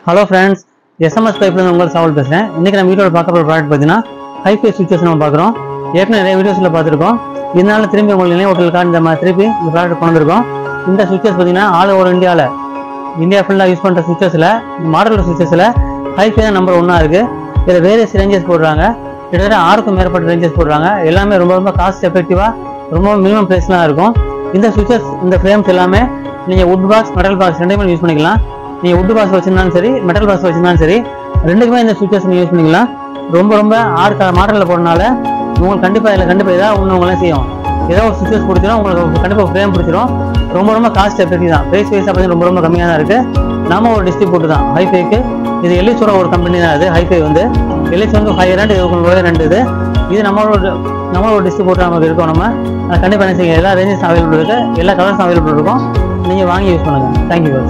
Hello friends, SMS பைப்லேருந்து உங்களுக்கு சாவல் பேசுகிறேன். இன்றைக்கி நம்ம வீட்டோட பார்க்க போகிற ப்ராடக்ட் பார்த்தீங்கன்னா ஹைஃபை சுவிச்சஸ் நம்ம பார்க்குறோம். ஏற்கனவே நிறைய வீடியோஸில் பார்த்துருக்கோம். இதனால திரும்பி உங்களுக்கு நினைவூட்டல் கார்டு இந்த மாதிரி திருப்பி இந்த ப்ராடக்ட் கொண்டு வந்திருக்கோம். இந்த சுவிச்சஸ் பார்த்தீங்கன்னா ஆல் ஓவர் இந்தியா ஃபுல்லாக யூஸ் பண்ணுற சுவிச்சஸில் மாடல் சுவிச்சஸில் ஹைஃபை தான் நம்பர் 1 இருக்குது. இதில் வேரியஸ் ரேஞ்சஸ் போடுறாங்க. கிட்டத்தட்ட 6க்கும் மேற்பட்ட ரேஞ்சஸ் போடுறாங்க. எல்லாமே ரொம்ப காஸ்ட் எஃபெக்டிவாக ரொம்ப மினிமம் ப்ரைஸ்லாம் இருக்கும். இந்த சுவிச்சஸ் இந்த ஃப்ரேம்ஸ் எல்லாமே நீங்கள் வுட் பாக்ஸ் மெட்டல் பாக்ஸ் ரெண்டுமே யூஸ் பண்ணிக்கலாம். நீங்கள் வுட் பாக்ஸ் வச்சிருந்தாலும் சரி, மெட்டல் பாக்ஸ் வச்சிருந்தாலும் சரி, ரெண்டுக்குமே இந்த சுவிச்சஸ் நீங்கள் யூஸ் பண்ணிக்கலாம். ரொம்ப மாடலில் போடுறதுனால உங்களுக்கு கண்டிப்பாக ஏதாவது ஒன்று உங்களாம் செய்யும். ஏதோ ஒரு சுவிச்சஸ் பிடிச்சிடும், உங்களுக்கு கண்டிப்பாக ஃப்ரேம் பிடிச்சிடும். ரொம்ப காஸ்ட் எஃபெக்டிவ் தான். ப்ரைஸ் வைஸாக பார்த்தீங்கன்னா ரொம்ப கம்மியாக தான் இருக்குது. நம்ம ஒரு டிஸ்ட்ரிபியூட்டர் தான் ஹைஃபைக்கு. இது எலிச்சோட ஒரு கம்பெனி தான். அது ஹைஃபை வந்து எலிச் வந்து 5 ரேண்ட், இது உங்களுக்கு 2 இது நம்மளோட டிஸ்ட்ரிபியூட்டர் நமக்கு இருக்கும். நம்ம கண்டிப்பாக என்ன செய்யுங்க, எல்லா ரேஞ்சஸும் அவைலபிள் இருக்குது, எல்லா கலர்ஸும் அவைலபிள் இருக்கும். நீங்கள் வாங்கி யூஸ் பண்ணுங்கள். தேங்க்யூ.